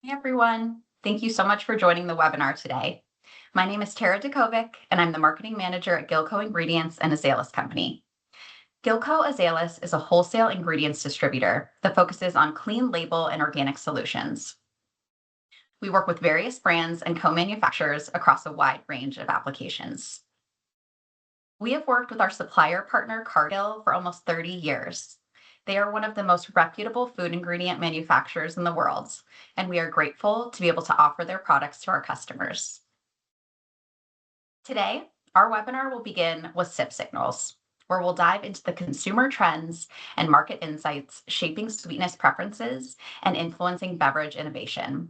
Hey everyone, thank you so much for joining the webinar today. My name is Tara Dakovic, and I'm the marketing manager at Gilco Ingredients and Azalis Company. Gilco Azalis is a wholesale ingredients distributor that focuses on clean label and organic solutions. We work with various brands and co-manufacturers across a wide range of applications. We have worked with our supplier partner Cargill for almost 30 years. They are one of the most reputable food ingredient manufacturers in the world, and we are grateful to be able to offer their products to our customers. Today, our webinar will begin with sip signals, where we'll dive into the consumer trends and market insights shaping sweetness preferences and influencing beverage innovation.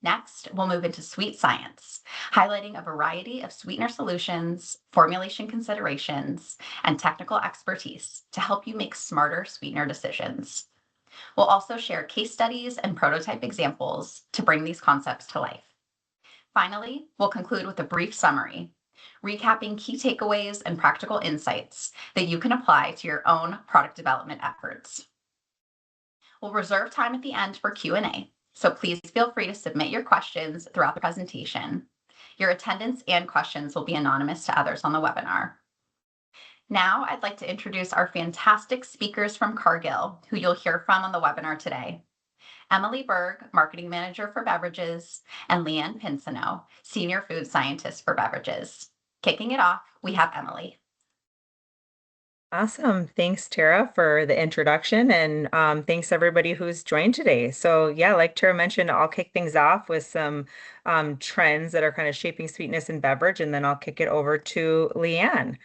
Next, we'll move into sweet science, highlighting a variety of sweetener solutions, formulation considerations, and technical expertise to help you make smarter sweetener decisions. We'll also share case studies and prototype examples to bring these concepts to life. Finally, we'll conclude with a brief summary, recapping key takeaways and practical insights that you can apply to your own product development efforts. We'll reserve time at the end for Q&A, so please feel free to submit your questions throughout the presentation. Your attendance and questions will be anonymous to others on the webinar. Now, I'd like to introduce our fantastic speakers from Cargill, who you'll hear from on the webinar today. Emily Berg, Marketing Manager for Beverages, and Leanne Pinsino, Senior Food Scientist for Beverages. Kicking it off, we have Emily. Awesome. Thanks, Tara, for the introduction, and thanks everybody who's joined today. So yeah, like Tara mentioned, I'll kick things off with some trends that are kind of shaping sweetness in beverage, and then I'll kick it over to Leanne.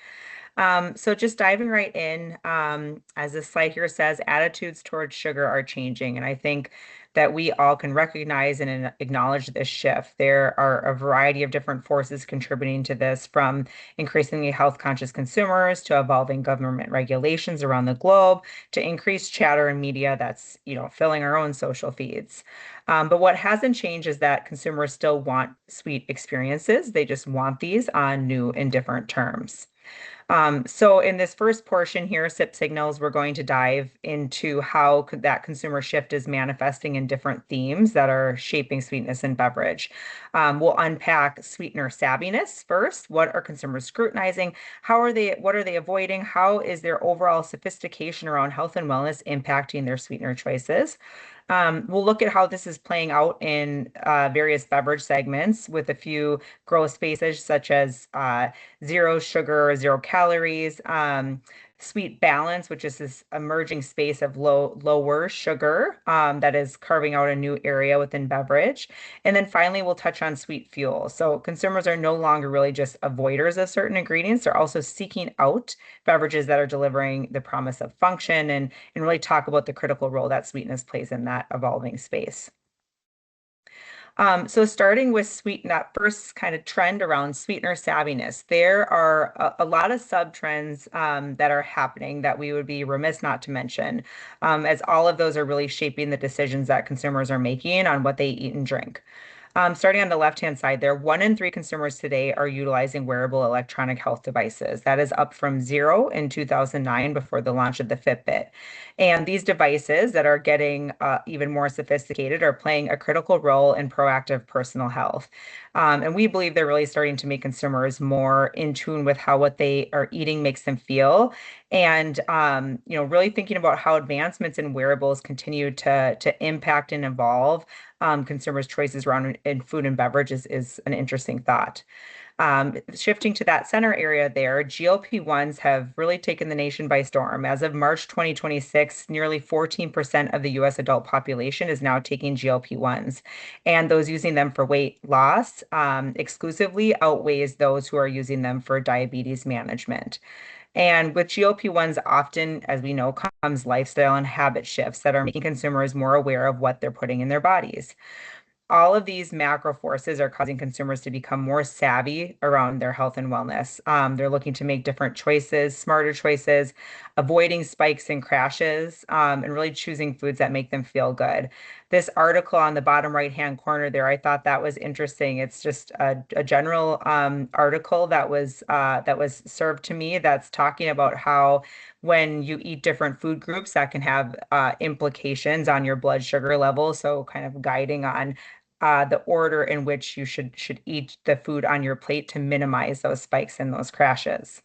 So just diving right in, as this slide here says, attitudes towards sugar are changing. And I think that we all can recognize and acknowledge this shift. There are a variety of different forces contributing to this, from increasingly health-conscious consumers to evolving government regulations around the globe to increased chatter in media that's, filling our own social feeds. But what hasn't changed is that consumers still want sweet experiences. They just want these on new and different terms. So in this first portion here, sip signals, we're going to dive into how that consumer shift is manifesting in different themes that are shaping sweetness in beverage. We'll unpack sweetener savviness first. What are consumers scrutinizing? What are they avoiding? How is their overall sophistication around health and wellness impacting their sweetener choices? We'll look at how this is playing out in various beverage segments with a few growth spaces such as zero sugar, 0 calories, sweet balance, which is this emerging space of lower sugar that is carving out a new area within beverage. And then finally, we'll touch on sweet fuel. So consumers are no longer really just avoiders of certain ingredients. They're also seeking out beverages that are delivering the promise of function and really talk about the critical role that sweetness plays in that evolving space. So starting with that first kind of trend around sweetener savviness, there are a lot of sub-trends that are happening that we would be remiss not to mention, as all of those are really shaping the decisions that consumers are making on what they eat and drink. Starting on the left-hand side there, 1 in 3 consumers today are utilizing wearable electronic health devices. That is up from 0 in 2009 before the launch of the Fitbit. And these devices that are getting even more sophisticated are playing a critical role in proactive personal health. And we believe they're really starting to make consumers more in tune with how what they are eating makes them feel. And really thinking about how advancements in wearables continue to impact and evolve consumers' choices around in food and beverage is an interesting thought. Shifting to that center area there, GLP-1s have really taken the nation by storm. As of March 2026, nearly 14% of the US adult population is now taking GLP-1s. And those using them for weight loss exclusively outweighs those who are using them for diabetes management. And with GLP-1s, often, as we know, comes lifestyle and habit shifts that are making consumers more aware of what they're putting in their bodies. All of these macro forces are causing consumers to become more savvy around their health and wellness. They're looking to make different choices, smarter choices, avoiding spikes and crashes, and really choosing foods that make them feel good. this article on the bottom right-hand corner there, I thought that was interesting. It's just a general article that was served to me that's talking about how when you eat different food groups, that can have implications on your blood sugar level. So kind of guiding on the order in which you should eat the food on your plate to minimize those spikes and those crashes.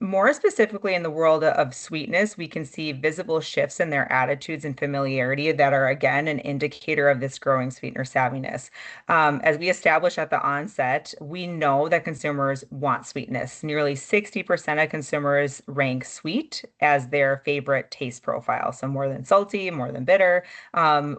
More specifically, in the world of sweetness, we can see visible shifts in their attitudes and familiarity that are, again, an indicator of this growing sweetener savviness. As we established at the onset, we know that consumers want sweetness. Nearly 60% of consumers rank sweet as their favorite taste profile. So more than salty, more than bitter.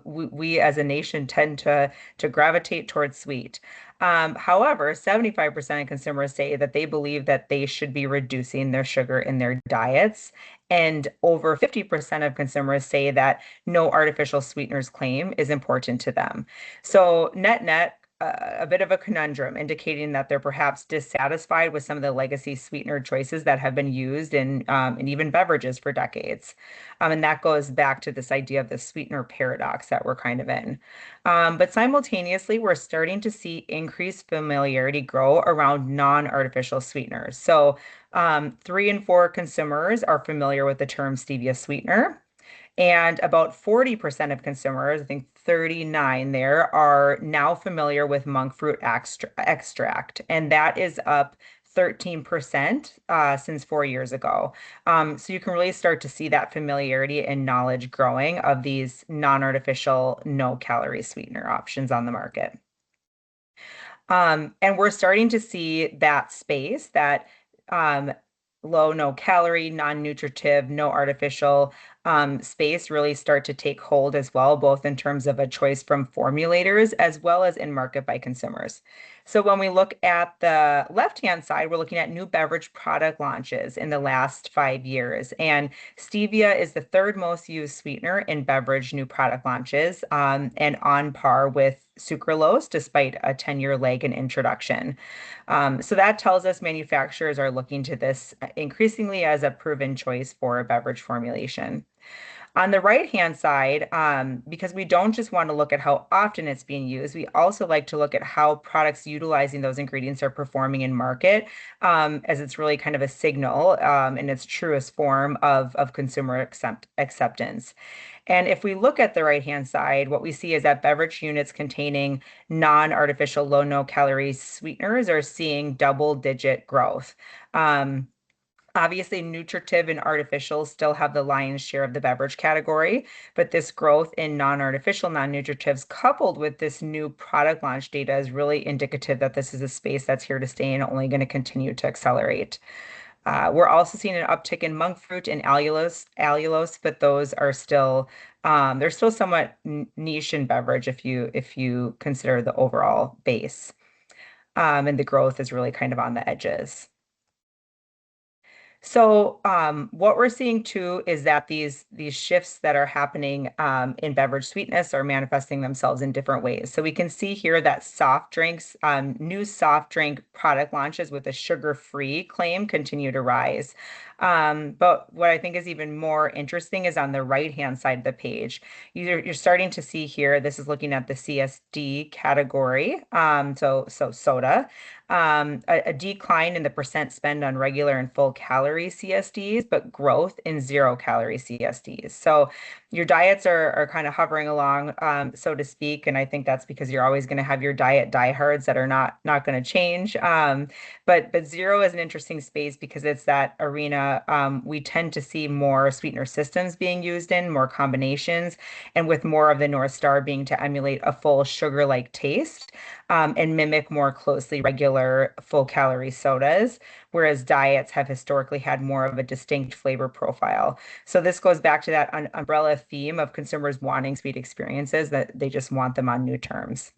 We as a nation tend to gravitate towards sweet. However, 75% of consumers say that they believe that they should be reducing their sugar in their diets. And over 50% of consumers say that no artificial sweeteners claim is important to them. So, net, a bit of a conundrum, indicating that they're perhaps dissatisfied with some of the legacy sweetener choices that have been used in even beverages for decades. And that goes back to this idea of the sweetener paradox that we're kind of in. But simultaneously, we're starting to see increased familiarity grow around non-artificial sweeteners. So, 3 in 4 consumers are familiar with the term stevia sweetener. And about 40% of consumers, I think 39 there, are now familiar with monk fruit extract. And that is up 13% since 4 years ago. So you can really start to see that familiarity and knowledge growing of these non-artificial, no-calorie sweetener options on the market. And we're starting to see that space, that um, low, no calorie, non-nutritive, no artificial space really start to take hold as well, both in terms of a choice from formulators as well as in market by consumers. So when we look at the left-hand side, we're looking at new beverage product launches in the last 5 years. And stevia is the third most used sweetener in beverage new product launches, and on par with sucralose, despite a 10-year lag in introduction. So that tells us manufacturers are looking to this increasingly as a proven choice for a beverage formulation. On the right-hand side, because we don't just want to look at how often it's being used, we also like to look at how products utilizing those ingredients are performing in market, as it's really kind of a signal in its truest form of consumer acceptance. And if we look at the right-hand side, what we see is that beverage units containing non-artificial low no calorie sweeteners are seeing double-digit growth. Obviously, nutritive and artificial still have the lion's share of the beverage category, but this growth in non-artificial, non-nutritives coupled with this new product launch data is really indicative that this is a space that's here to stay and only going to continue to accelerate. We're also seeing an uptick in monk fruit and allulose, but those are still they're still somewhat niche in beverage if you consider the overall base. And the growth is really kind of on the edges. So what we're seeing too is that these shifts that are happening in beverage sweetness are manifesting themselves in different ways. So we can see here that soft drinks, new soft drink product launches with a sugar-free claim continue to rise. But what I think is even more interesting is on the right-hand side of the page. You're starting to see here, this is looking at the CSD category, so soda. A decline in the percent spend on regular and full calorie CSDs, but growth in 0 calorie CSDs. So your diets are kind of hovering along, so to speak. And I think that's because you're always going to have your diet diehards that are not going to change. But zero is an interesting space because it's that arena we tend to see more sweetener systems being used in, more combinations, and with more of the North Star being to emulate a full sugar-like taste and mimic more closely regular full calorie sodas, whereas diets have historically had more of a distinct flavor profile. So this goes back to that umbrella theme of consumers wanting sweet experiences, that they just want them on new terms.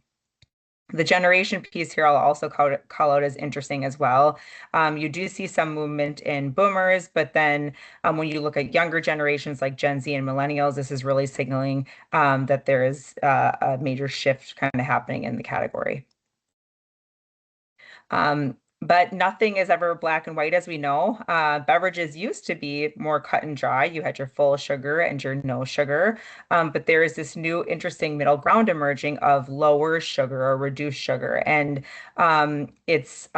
The generation piece here I'll also call out as interesting as well. You do see some movement in boomers, but then when you look at younger generations like Gen Z and millennials, this is really signaling that there is a major shift kind of happening in the category. But nothing is ever black and white, as we know. Beverages used to be more cut and dry. You had your full sugar and your no sugar. But there is this new interesting middle ground emerging of lower sugar or reduced sugar. And it's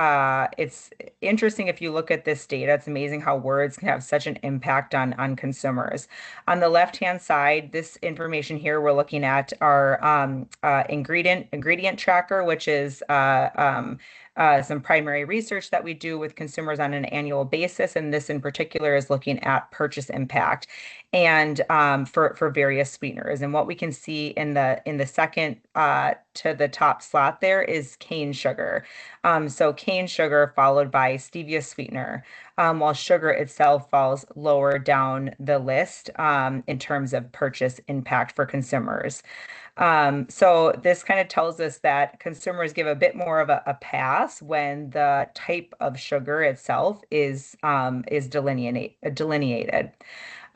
interesting if you look at this data. It's amazing how words can have such an impact on consumers. On the left-hand side, this information here, we're looking at our ingredient tracker, which is some primary research that we do with consumers on an annual basis, and this in particular is looking at purchase impact and for various sweeteners. And what we can see in the second to the top slot there is cane sugar. So cane sugar followed by stevia sweetener, while sugar itself falls lower down the list in terms of purchase impact for consumers. So this kind of tells us that consumers give a bit more of a pass when the type of sugar itself is delineated.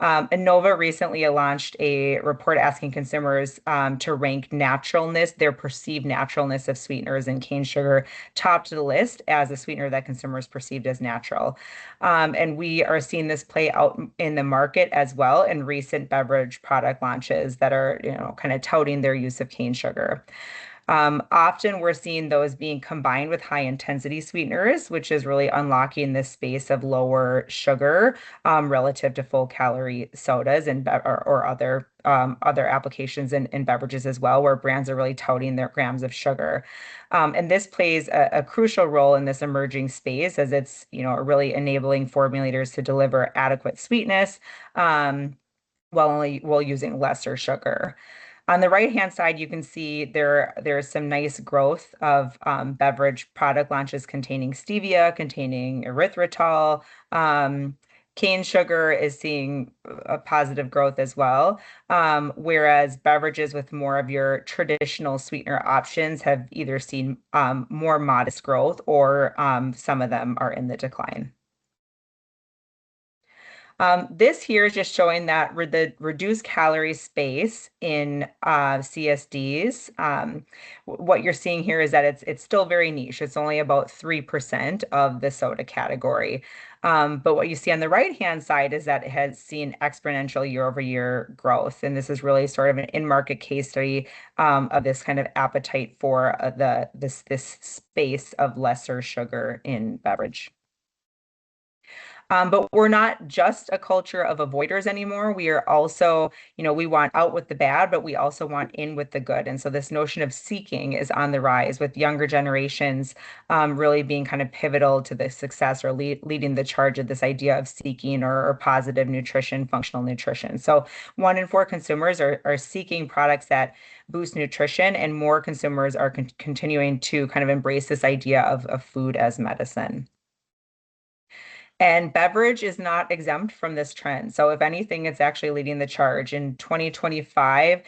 Innova recently launched a report asking consumers to rank naturalness, their perceived naturalness of sweeteners, and cane sugar topped the list as a sweetener that consumers perceived as natural. And we are seeing this play out in the market as well in recent beverage product launches that are, kind of touting their use of cane sugar. Often we're seeing those being combined with high intensity sweeteners, which is really unlocking this space of lower sugar relative to full calorie sodas or other applications in beverages as well, where brands are really touting their grams of sugar. And this plays a crucial role in this emerging space as it's, really enabling formulators to deliver adequate sweetness while using lesser sugar. On the right-hand side, you can see there's some nice growth of beverage product launches containing stevia, containing erythritol. Cane sugar is seeing a positive growth as well, whereas beverages with more of your traditional sweetener options have either seen more modest growth or some of them are in the decline. This here is just showing that the reduced calorie space in CSDs. What you're seeing here is that it's still very niche. It's only about 3% of the soda category. But what you see on the right-hand side is that it has seen exponential year-over-year growth. And this is really sort of an in-market case study of this kind of appetite for this space of lesser sugar in beverage. But we're not just a culture of avoiders anymore. We are also, we want out with the bad, but we also want in with the good. And so this notion of seeking is on the rise with younger generations really being kind of pivotal to the success or leading the charge of this idea of seeking or positive nutrition, functional nutrition. So 1 in 4 consumers are seeking products that boost nutrition, and more consumers are continuing to kind of embrace this idea of food as medicine. And beverage is not exempt from this trend. So if anything, it's actually leading the charge. In 2025,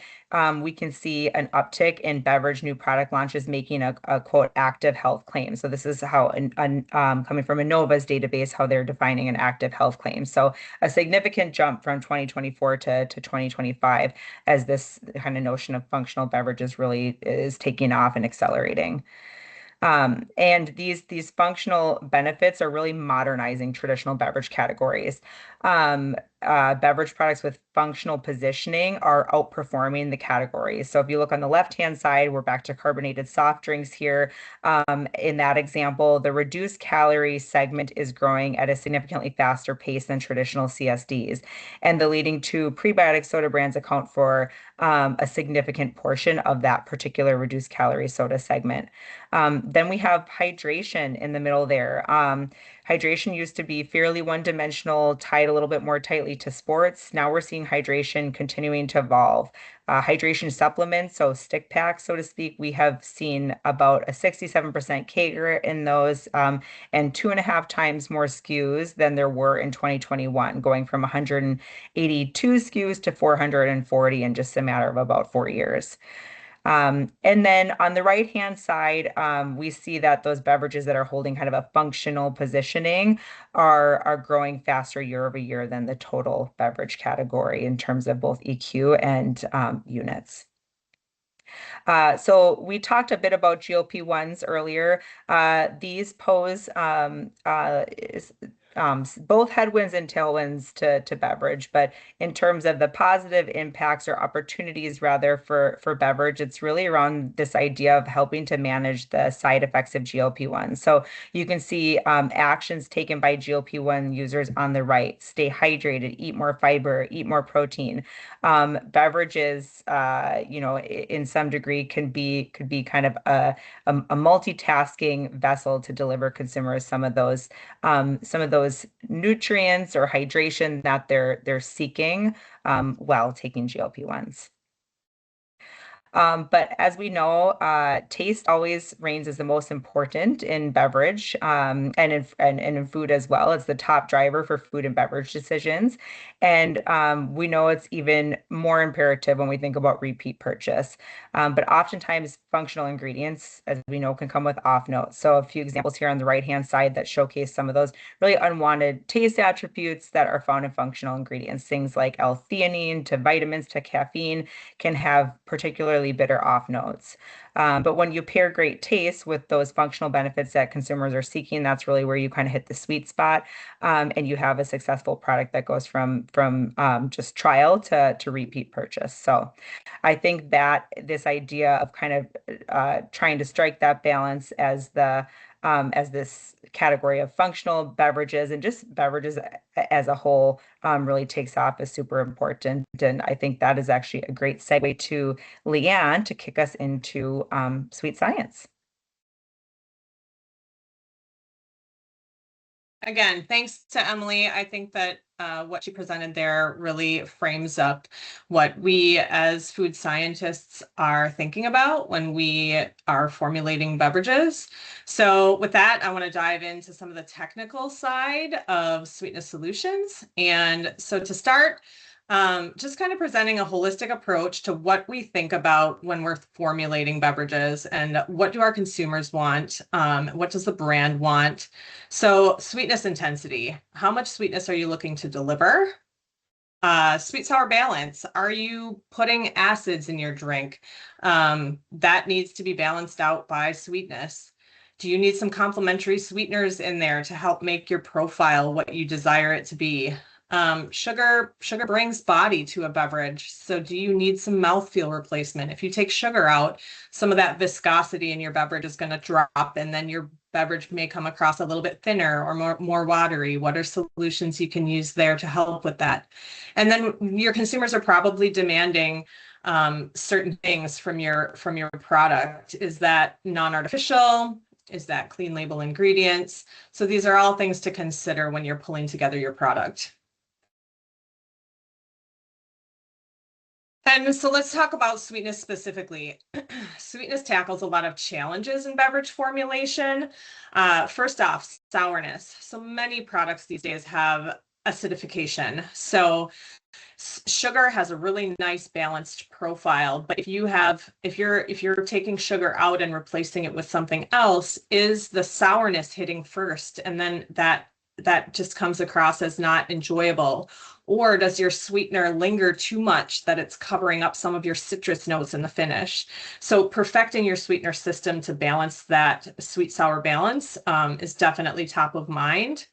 we can see an uptick in beverage new product launches making a quote active health claim. So this is how coming from Innova's database, how they're defining an active health claim. So a significant jump from 2024 to 2025 as this kind of notion of functional beverages really is taking off and accelerating. And these functional benefits are really modernizing traditional beverage categories. Beverage products with functional positioning are outperforming the categories. So if you look on the left-hand side, we're back to carbonated soft drinks here. In that example, the reduced calorie segment is growing at a significantly faster pace than traditional CSDs. And the leading two prebiotic soda brands account for a significant portion of that particular reduced calorie soda segment. Then we have hydration in the middle there. Hydration used to be fairly one-dimensional, tied a little bit more tightly to sports. Now we're seeing hydration continuing to evolve. Hydration supplements, so stick packs, so to speak, we have seen about a 67% CAGR in those and 2.5 times more SKUs than there were in 2021, going from 182 SKUs to 440 in just a matter of about 4 years. And then on the right-hand side, we see that those beverages that are holding kind of a functional positioning are growing faster year over year than the total beverage category in terms of both EQ and units. So we talked a bit about GLP-1s earlier. These pose both headwinds and tailwinds to beverage, but in terms of the positive impacts or opportunities rather for beverage, it's really around this idea of helping to manage the side effects of GLP-1. So you can see actions taken by GLP-1 users on the right: stay hydrated, eat more fiber, eat more protein. Beverages, in some degree could be kind of a multitasking vessel to deliver consumers some of those nutrients or hydration that they're seeking while taking GLP-1s. But as we know, taste always reigns as the most important in beverage, and in food as well. It's the top driver for food and beverage decisions. And we know it's even more imperative when we think about repeat purchase. But oftentimes, functional ingredients, as we know, can come with off notes. So a few examples here on the right-hand side that showcase some of those really unwanted taste attributes that are found in functional ingredients. Things like L-theanine to vitamins to caffeine can have particularly bitter off notes. But when you pair great taste with those functional benefits that consumers are seeking, that's really where you kind of hit the sweet spot, and you have a successful product that goes from just trial to repeat purchase. So I think that this idea of kind of trying to strike that balance as this category of functional beverages and just beverages as a whole really takes off is super important. And I think that is actually a great segue to Leanne to kick us into sweet science. Again, thanks to Emily. I think that what she presented there really frames up what we as food scientists are thinking about when we are formulating beverages. So with that, I want to dive into some of the technical side of sweetness solutions. And so to start, just kind of presenting a holistic approach to what we think about when we're formulating beverages and what do our consumers want? What does the brand want? So sweetness intensity, how much sweetness are you looking to deliver? Sweet sour balance. Are you putting acids in your drink? That needs to be balanced out by sweetness. Do you need some complementary sweeteners in there to help make your profile what you desire it to be? Sugar brings body to a beverage. So do you need some mouthfeel replacement? If you take sugar out, some of that viscosity in your beverage is going to drop, and then your beverage may come across a little bit thinner or more watery. What are solutions you can use there to help with that? And then your consumers are probably demanding certain things from your product. Is that non-artificial? Is that clean label ingredients? So these are all things to consider when you're pulling together your product. And so let's talk about sweetness specifically. Sweetness tackles a lot of challenges in beverage formulation. First off, sourness. So many products these days have acidification. So sugar has a really nice balanced profile, but if you're taking sugar out and replacing it with something else, is the sourness hitting first, and then that just comes across as not enjoyable? Or does your sweetener linger too much that it's covering up some of your citrus notes in the finish? So perfecting your sweetener system to balance that sweet sour balance is definitely top of mind.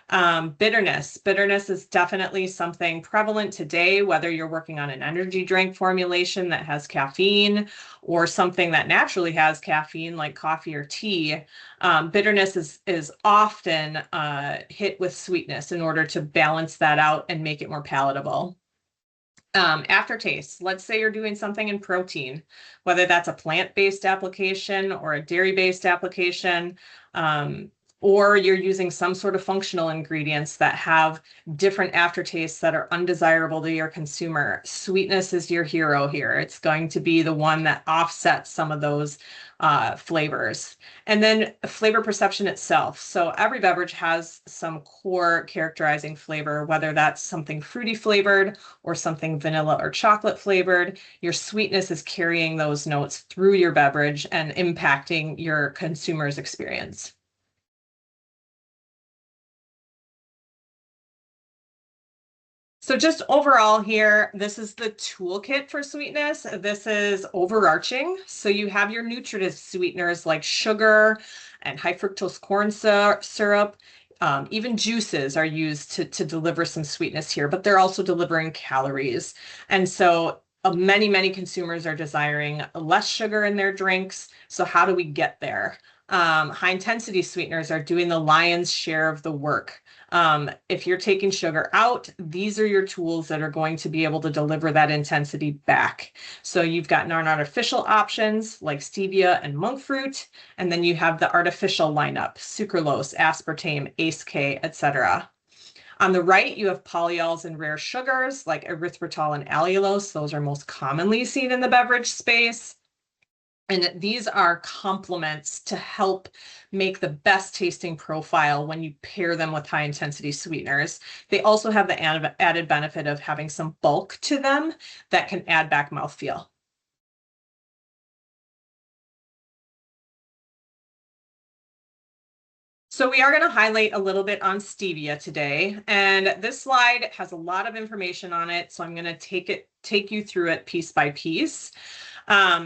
Bitterness. Bitterness is definitely something prevalent today, whether you're working on an energy drink formulation that has caffeine or something that naturally has caffeine like coffee or tea. Bitterness is often hit with sweetness in order to balance that out and make it more palatable. Aftertaste. Let's say you're doing something in protein, whether that's a plant-based application or a dairy-based application, or you're using some sort of functional ingredients that have different aftertastes that are undesirable to your consumer. Sweetness is your hero here. It's going to be the one that offsets some of those flavors. And then flavor perception itself. So every beverage has some core characterizing flavor, whether that's something fruity flavored or something vanilla or chocolate flavored. Your sweetness is carrying those notes through your beverage and impacting your consumer's experience. So just overall here, this is the toolkit for sweetness. This is overarching. So you have your nutritive sweeteners like sugar and high fructose corn syrup. Even juices are used to deliver some sweetness here, but they're also delivering calories. And so many consumers are desiring less sugar in their drinks. So how do we get there? High intensity sweeteners are doing the lion's share of the work. If you're taking sugar out, these are your tools that are going to be able to deliver that intensity back. So you've got non-artificial options like stevia and monk fruit, and then you have the artificial lineup, sucralose, aspartame, ACE-K, etc. On the right, you have polyols and rare sugars like erythritol and allulose. Those are most commonly seen in the beverage space. And these are complements to help make the best tasting profile when you pair them with high intensity sweeteners. They also have the added benefit of having some bulk to them that can add back mouthfeel. So we are going to highlight a little bit on stevia today, and this slide has a lot of information on it, so I'm going to take you through it piece by piece.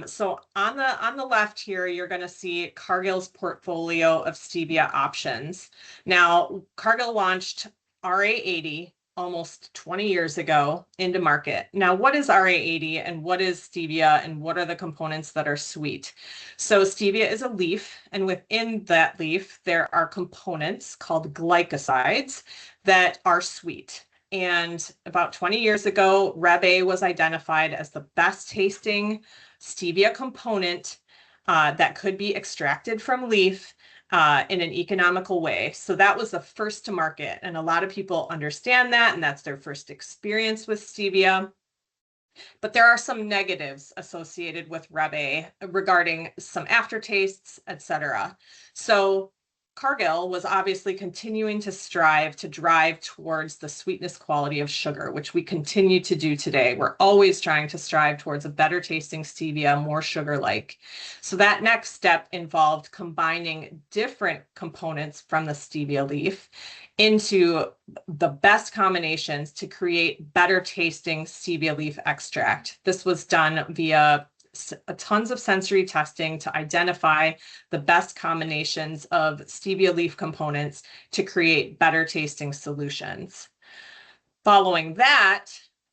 So on the left here, you're going to see Cargill's portfolio of stevia options. Now, Cargill launched RA80 almost 20 years ago into market. Now, what is RA80 and what is stevia and what are the components that are sweet? So stevia is a leaf, and within that leaf, there are components called glycosides that are sweet. And about 20 years ago, Reb A was identified as the best tasting stevia component that could be extracted from leaf in an economical way. So that was the first to market. And a lot of people understand that, and that's their first experience with stevia. But there are some negatives associated with Reb A regarding some aftertastes, etc. So Cargill was obviously continuing to strive to drive towards the sweetness quality of sugar, which we continue to do today. We're always trying to strive towards a better tasting stevia, more sugar-like. So that next step involved combining different components from the stevia leaf into the best combinations to create better tasting stevia leaf extract. This was done via tons of sensory testing to identify the best combinations of stevia leaf components to create better tasting solutions. Following that,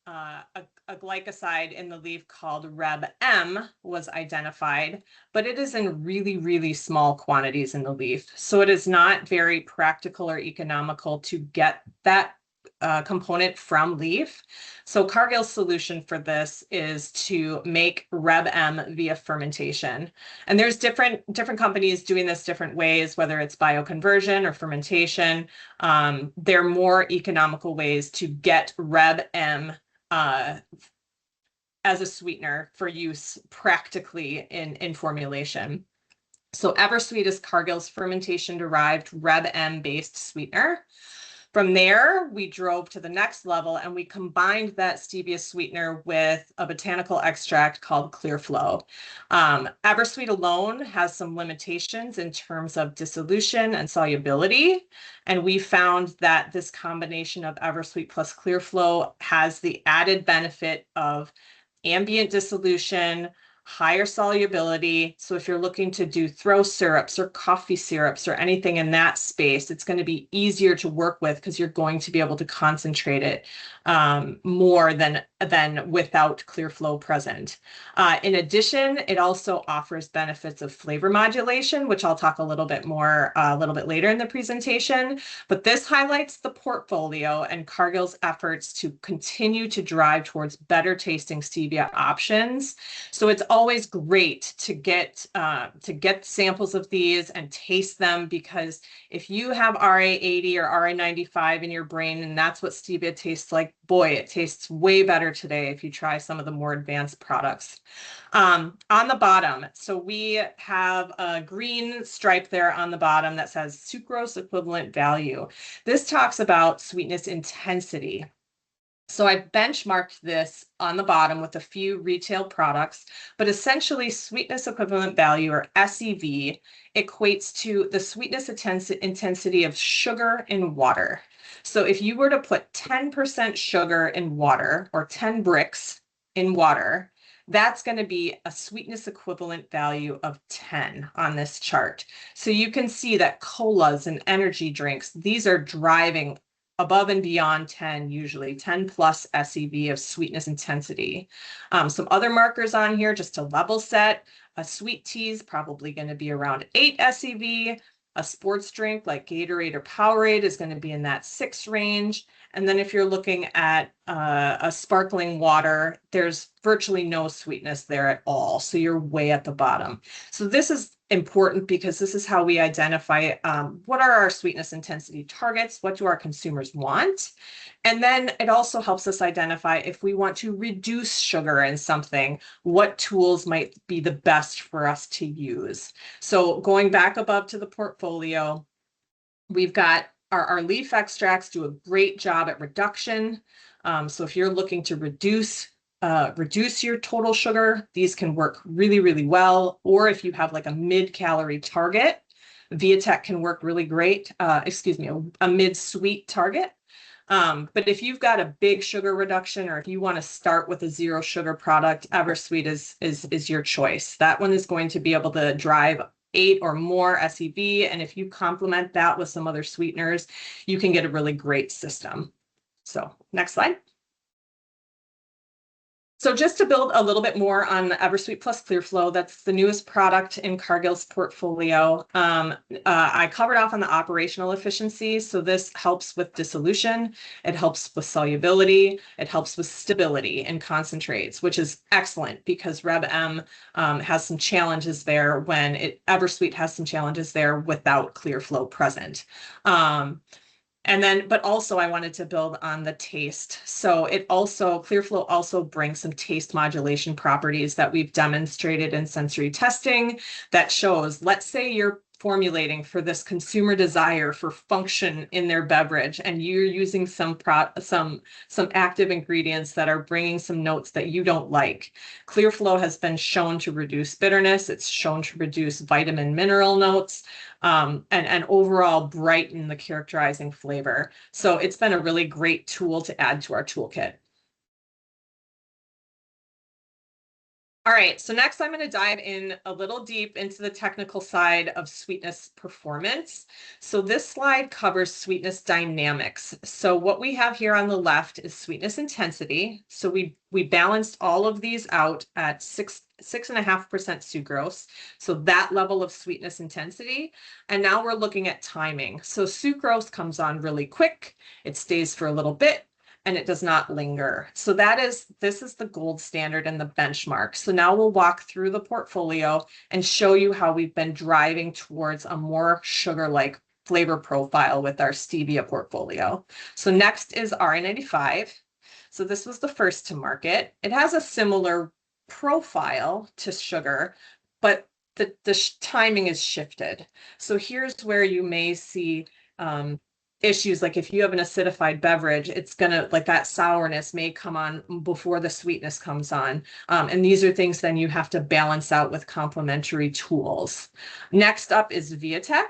a glycoside in the leaf called Reb M was identified, but it is in really small quantities in the leaf. So it is not very practical or economical to get that component from leaf. So Cargill's solution for this is to make Reb M via fermentation. And there's different companies doing this different ways, whether it's bioconversion or fermentation. They're more economical ways to get Reb M as a sweetener for use practically in formulation. So Eversweet is Cargill's fermentation-derived Reb M based sweetener. From there, we drove to the next level and we combined that stevia sweetener with a botanical extract called Clearflow. Eversweet alone has some limitations in terms of dissolution and solubility. And we found that this combination of Eversweet plus Clearflow has the added benefit of ambient dissolution, higher solubility. So if you're looking to do throw syrups or coffee syrups or anything in that space, it's going to be easier to work with because you're going to be able to concentrate it more than without Clearflow present. In addition, it also offers benefits of flavor modulation, which I'll talk a little bit later in the presentation. But this highlights the portfolio and Cargill's efforts to continue to drive towards better tasting stevia options. So it's always great to get samples of these and taste them, because if you have RA80 or RA95 in your brain and that's what stevia tastes like, boy, it tastes way better today if you try some of the more advanced products. On the bottom, so we have a green stripe there on the bottom that says sucrose equivalent value. This talks about sweetness intensity. So I benchmarked this on the bottom with a few retail products, but essentially sweetness equivalent value, or SEV, equates to the sweetness intensity of sugar in water. So if you were to put 10% sugar in water or 10 bricks in water, that's going to be a sweetness equivalent value of 10 on this chart. So you can see that colas and energy drinks, these are driving above and beyond 10, usually 10 plus SEV of sweetness intensity. Some other markers on here just to level set. A sweet tea is probably going to be around 8 SEV. A sports drink like Gatorade or Powerade is going to be in that 6 range. And then if you're looking at a sparkling water, there's virtually no sweetness there at all. So you're way at the bottom. So this is important because this is how we identify what are our sweetness intensity targets, what do our consumers want? And then it also helps us identify if we want to reduce sugar in something, what tools might be the best for us to use. So going back above to the portfolio, we've got our leaf extracts do a great job at reduction. So if you're looking to reduce your total sugar, these can work really, really well. Or if you have like a mid-calorie target, Viatech can work really great. A mid-sweet target. But if you've got a big sugar reduction, or if you want to start with a 0 sugar product, EverSweet is your choice. That one is going to be able to drive 8 or more SEV. And if you complement that with some other sweeteners, you can get a really great system. So next slide. So just to build a little bit more on EverSweet Plus ClearFlow, that's the newest product in Cargill's portfolio. I covered off on the operational efficiency. So this helps with dissolution. It helps with solubility. It helps with stability in concentrates, which is excellent because Reb-M has some challenges there when EverSweet has some challenges there without ClearFlow present. But also I wanted to build on the taste. So ClearFlow also brings some taste modulation properties that we've demonstrated in sensory testing that shows, let's say you're formulating for this consumer desire for function in their beverage, and you're using some active ingredients that are bringing some notes that you don't like. ClearFlow has been shown to reduce bitterness. It's shown to reduce vitamin mineral notes, and overall brighten the characterizing flavor. So it's been a really great tool to add to our toolkit. All right, so next I'm going to dive in a little deep into the technical side of sweetness performance. So this slide covers sweetness dynamics. So what we have here on the left is sweetness intensity. So we balanced all of these out at 6.5% sucrose. So that level of sweetness intensity. And now we're looking at timing. So sucrose comes on really quick. It stays for a little bit, and it does not linger. So this is the gold standard and the benchmark. So now we'll walk through the portfolio and show you how we've been driving towards a more sugar-like flavor profile with our stevia portfolio. So next is RA95. So this was the first to market. It has a similar profile to sugar, but the timing is shifted. So here's where you may see issues, like if you have an acidified beverage, it's gonna, like, that sourness may come on before the sweetness comes on. And these are things then you have to balance out with complementary tools. Next up is Viatech.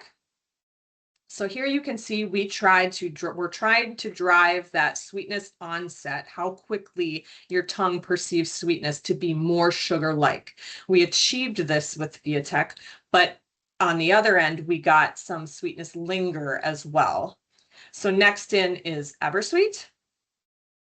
So here you can see we're trying to drive that sweetness onset, how quickly your tongue perceives sweetness to be more sugar-like. We achieved this with Viatech, but on the other end, we got some sweetness linger as well. So next in is EverSweet.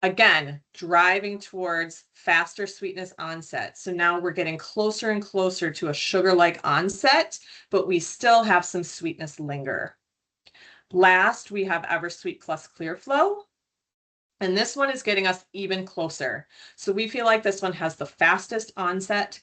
Again, driving towards faster sweetness onset. So now we're getting closer and closer to a sugar-like onset, but we still have some sweetness linger. Last, we have EverSweet Plus ClearFlow. And this one is getting us even closer. So we feel like this one has the fastest onset,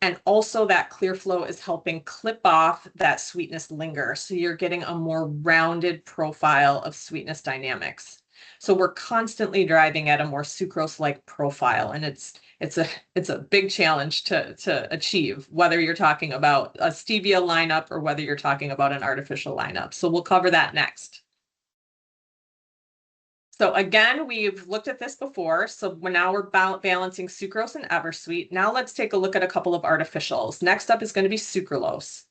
and also that ClearFlow is helping clip off that sweetness linger. So you're getting a more rounded profile of sweetness dynamics. So we're constantly driving at a more sucrose-like profile, and it's a big challenge to achieve, whether you're talking about a stevia lineup or whether you're talking about an artificial lineup. So we'll cover that next. So again, we've looked at this before. So now we're balancing sucrose and EverSweet. Now let's take a look at a couple of artificials. Next up is going to be sucralose.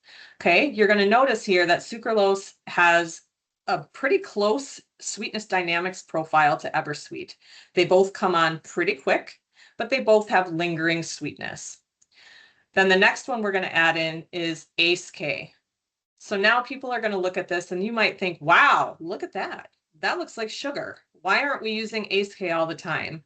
Okay, you're going to notice here that sucralose has a pretty close sweetness dynamics profile to EverSweet. They both come on pretty quick, but they both have lingering sweetness. Then the next one we're going to add in is Ace K. So now people are going to look at this and you might think, wow, look at that. That looks like sugar. Why aren't we using Ace K all the time?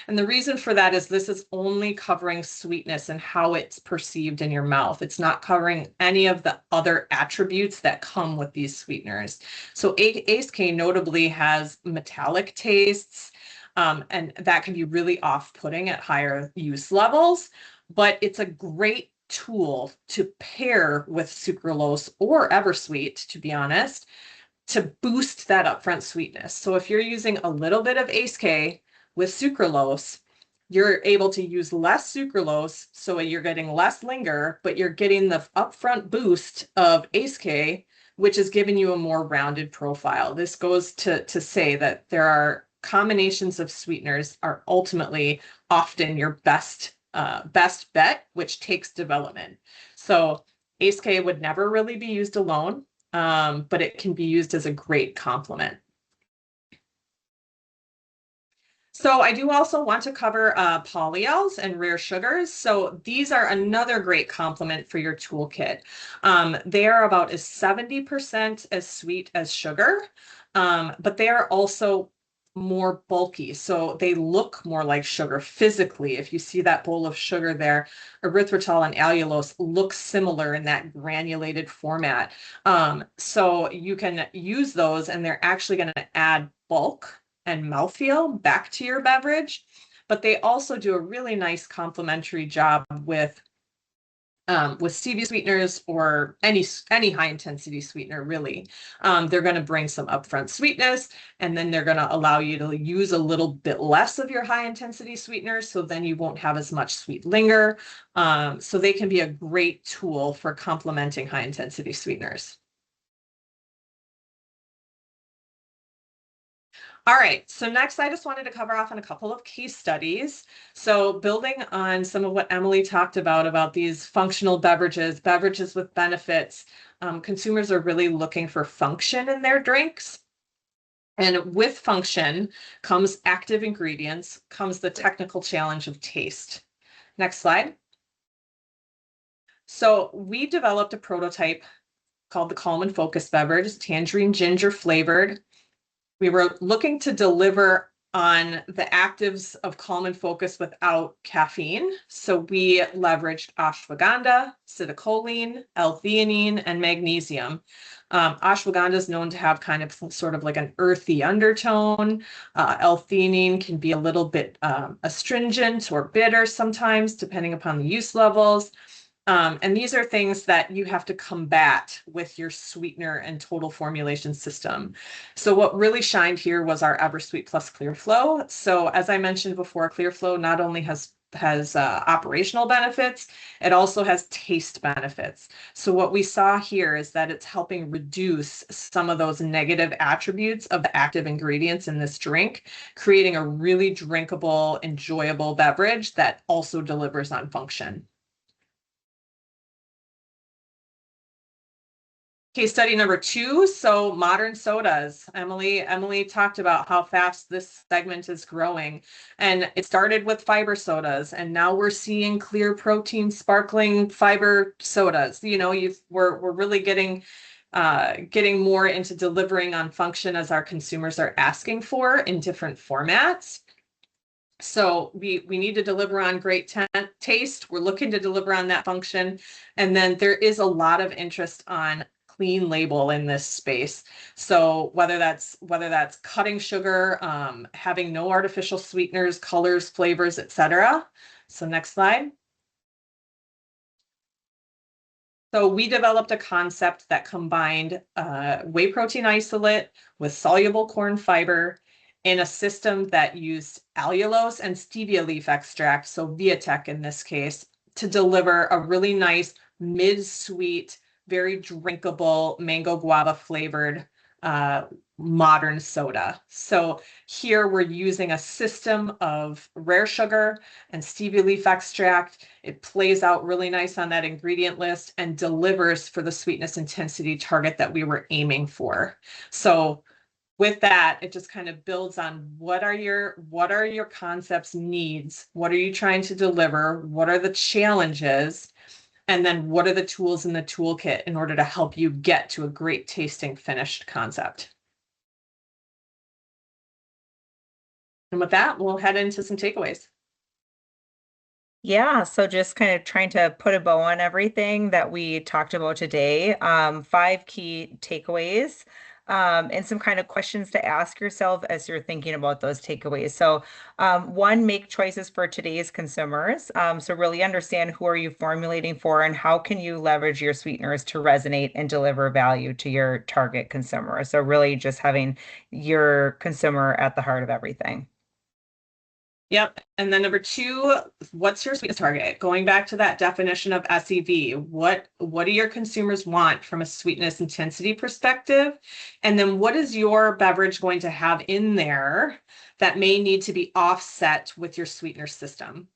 And the reason for that is this is only covering sweetness and how it's perceived in your mouth. It's not covering any of the other attributes that come with these sweeteners. So Ace K notably has metallic tastes, and that can be really off-putting at higher use levels, but it's a great tool to pair with sucralose or EverSweet, to be honest, to boost that upfront sweetness. So if you're using a little bit of Ace K with sucralose, you're able to use less sucralose, so you're getting less linger, but you're getting the upfront boost of Ace K, which is giving you a more rounded profile. This goes to say that there are combinations of sweeteners are ultimately often your best bet, which takes development. So Ace K would never really be used alone, but it can be used as a great complement. So I do also want to cover polyols and rare sugars. So these are another great complement for your toolkit. They are about 70% as sweet as sugar, but they are also more bulky. So they look more like sugar physically. If you see that bowl of sugar there, erythritol and allulose look similar in that granulated format. So you can use those and they're actually going to add bulk and mouthfeel back to your beverage, but they also do a really nice complementary job with stevia sweeteners or any high intensity sweetener, really. They're going to bring some upfront sweetness, and then they're going to allow you to use a little bit less of your high intensity sweeteners, so then you won't have as much sweet linger. So they can be a great tool for complementing high intensity sweeteners. All right, so next I just wanted to cover off on a couple of case studies. So building on some of what Emily talked about these functional beverages, beverages with benefits, consumers are really looking for function in their drinks. And with function comes active ingredients, comes the technical challenge of taste. Next slide. So we developed a prototype called the Calm and Focus beverage, tangerine ginger flavored. We were looking to deliver on the actives of Calm and Focus without caffeine. So we leveraged ashwagandha, citicoline, L-theanine, and magnesium. Ashwagandha is known to have kind of sort of like an earthy undertone. L-theanine can be a little bit astringent or bitter sometimes, depending upon the use levels. And these are things that you have to combat with your sweetener and total formulation system. So what really shined here was our EverSweet Plus ClearFlow. So as I mentioned before, ClearFlow not only has operational benefits, it also has taste benefits. So what we saw here is that it's helping reduce some of those negative attributes of the active ingredients in this drink, creating a really drinkable, enjoyable beverage that also delivers on function. Case study number 2, so modern sodas. Emily talked about how fast this segment is growing, and it started with fiber sodas, and now we're seeing clear protein sparkling fiber sodas. You know, we're really getting more into delivering on function as our consumers are asking for in different formats. So we need to deliver on great taste. We're looking to deliver on that function, and then there is a lot of interest on clean label in this space. So whether that's cutting sugar, having no artificial sweeteners, colors, flavors, etc. So next slide. So we developed a concept that combined whey protein isolate with soluble corn fiber in a system that used allulose and stevia leaf extract, so Viatec in this case, to deliver a really nice mid-sweet, very drinkable mango guava flavored modern soda. So here we're using a system of rare sugar and stevia leaf extract. It plays out really nice on that ingredient list and delivers for the sweetness intensity target that we were aiming for. So with that, it just kind of builds on what are your concepts needs? What are you trying to deliver? What are the challenges? And then what are the tools in the toolkit in order to help you get to a great tasting finished concept? And with that, we'll head into some takeaways. Yeah, so just kind of trying to put a bow on everything that we talked about today. 5 key takeaways, and some kind of questions to ask yourself as you're thinking about those takeaways. So, one, make choices for today's consumers. So really understand who are you formulating for and how can you leverage your sweeteners to resonate and deliver value to your target consumer. So really just having your consumer at the heart of everything. Yep. And then number 2, what's your sweetness target? Going back to that definition of SEV, what do your consumers want from a sweetness intensity perspective? And then what is your beverage going to have in there that may need to be offset with your sweetener system?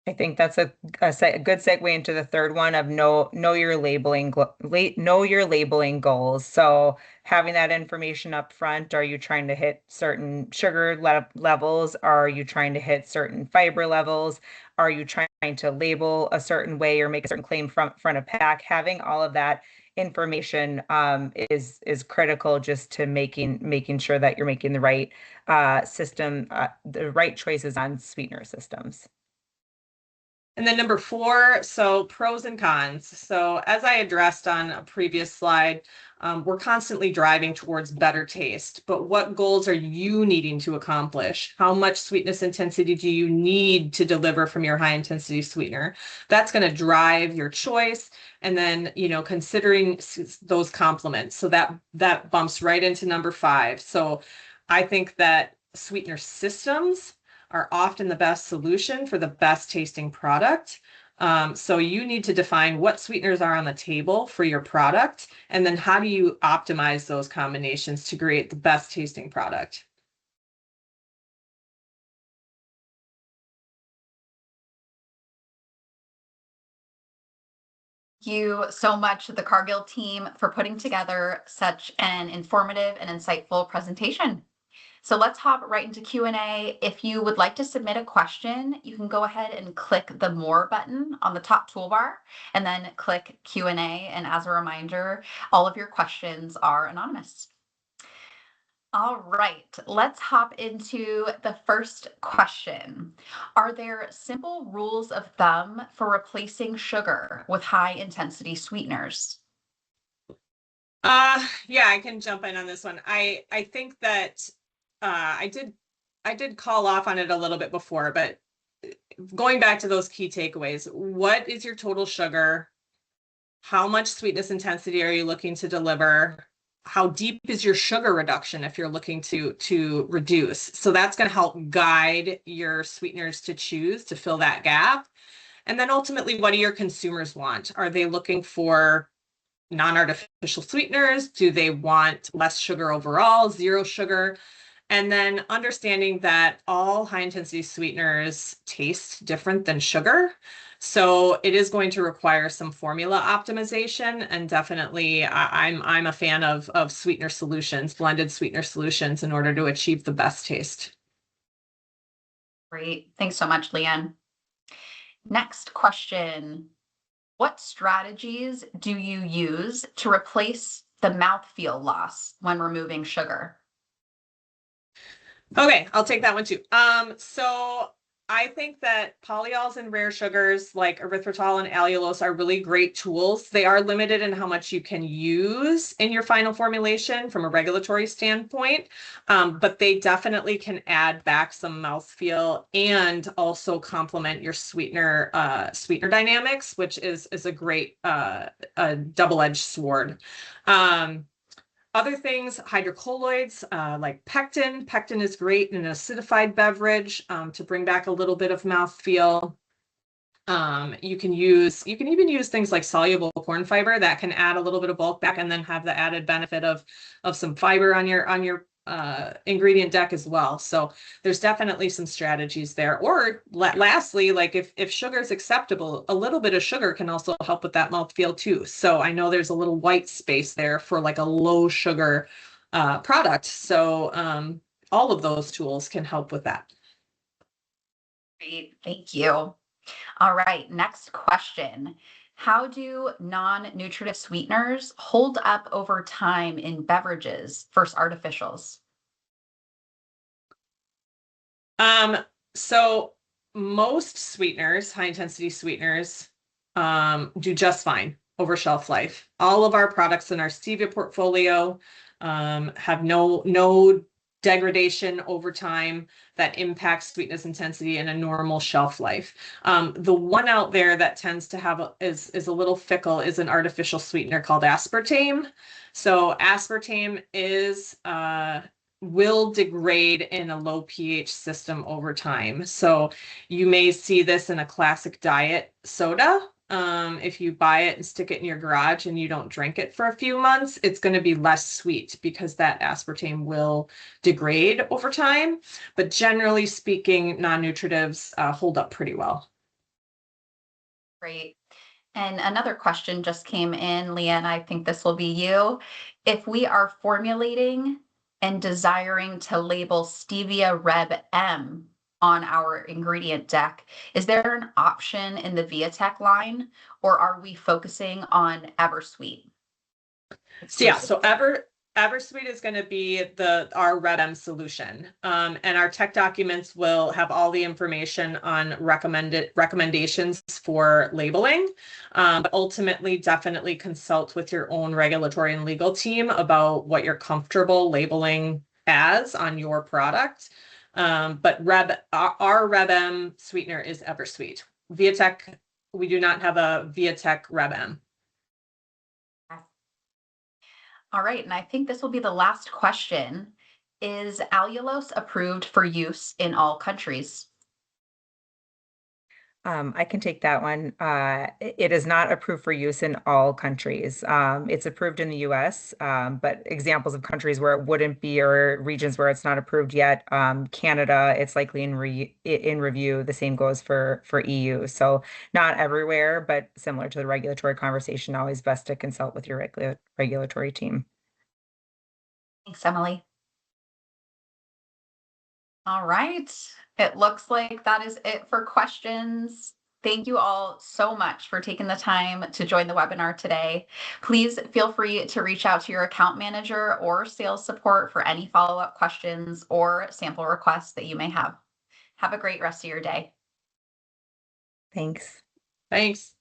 I think that's a good segue into the third one of know your know your labeling goals. So having that information up front, are you trying to hit certain sugar levels? Are you trying to hit certain fiber levels? Are you trying to label a certain way or make a certain claim front of pack? Having all of that information is critical just to making sure that you're making the right the right choices on sweetener systems. And then number 4, so pros and cons. So as I addressed on a previous slide, we're constantly driving towards better taste, but what goals are you needing to accomplish? How much sweetness intensity do you need to deliver from your high intensity sweetener? That's going to drive your choice. And then, considering those complements. So that bumps right into number 5. So I think that sweetener systems are often the best solution for the best tasting product. So you need to define what sweeteners are on the table for your product, and then how do you optimize those combinations to create the best tasting product? Thank you so much to the Cargill team for putting together such an informative and insightful presentation. So let's hop right into Q&A. If you would like to submit a question, you can go ahead and click the More button on the top toolbar and then click Q&A. And as a reminder, all of your questions are anonymous. All right, let's hop into the first question. Are there simple rules of thumb for replacing sugar with high intensity sweeteners? Yeah, I can jump in on this one. I think that I did call off on it a little bit before, but going back to those key takeaways, what is your total sugar? How much sweetness intensity are you looking to deliver? How deep is your sugar reduction if you're looking to reduce? So that's going to help guide your sweeteners to choose to fill that gap. And then ultimately, what do your consumers want? Are they looking for non-artificial sweeteners? Do they want less sugar overall, 0 sugar? And then understanding that all high intensity sweeteners taste different than sugar. So it is going to require some formula optimization, and definitely I'm a fan of sweetener solutions, blended sweetener solutions, in order to achieve the best taste. Great. Thanks so much, Leanne. Next question. What strategies do you use to replace the mouthfeel loss when removing sugar? Okay, I'll take that one too. So I think that polyols and rare sugars like erythritol and allulose are really great tools. They are limited in how much you can use in your final formulation from a regulatory standpoint, but they definitely can add back some mouthfeel and also complement your sweetener dynamics, which is a great double-edged sword. Other things, hydrocolloids like pectin. Pectin is great in an acidified beverage to bring back a little bit of mouthfeel. You can even use things like soluble corn fiber that can add a little bit of bulk back and then have the added benefit of some fiber on your ingredient deck as well. So there's definitely some strategies there. Or lastly, like if sugar is acceptable, a little bit of sugar can also help with that mouthfeel too. So I know there's a little white space there for like a low sugar product. So all of those tools can help with that. Great, thank you. All right, next question. How do non-nutritive sweeteners hold up over time in beverages versus artificials? So most sweeteners, high intensity sweeteners, do just fine over shelf life. All of our products in our stevia portfolio have no degradation over time that impacts sweetness intensity in a normal shelf life. The one out there that tends to have is a little fickle is an artificial sweetener called aspartame. So aspartame is will degrade in a low pH system over time. So you may see this in a classic diet soda. If you buy it and stick it in your garage and you don't drink it for a few months, it's going to be less sweet because that aspartame will degrade over time. But generally speaking, non-nutritives hold up pretty well. Great. And another question just came in, Leah, and I think this will be you. If we are formulating and desiring to label stevia Reb M on our ingredient deck, is there an option in the Viatech line, or are we focusing on Eversweet? So yeah, so Eversweet is going to be our Red M solution, and our tech documents will have all the information on recommendations for labeling. But ultimately, definitely consult with your own regulatory and legal team about what you're comfortable labeling as on your product. But our Red M sweetener is Eversweet. Viatech, we do not have a Viatech Red M. All right, and I think this will be the last question. Is allulose approved for use in all countries? I can take that one. It is not approved for use in all countries. It's approved in the US, but examples of countries where it wouldn't be or regions where it's not approved yet. Canada, it's likely in review. The same goes for EU. So not everywhere, but similar to the regulatory conversation, always best to consult with your regulatory team. Thanks, Emily. All right. It looks like that is it for questions. Thank you all so much for taking the time to join the webinar today. Please feel free to reach out to your account manager or sales support for any follow-up questions or sample requests that you may have. Have a great rest of your day. Thanks. Thanks.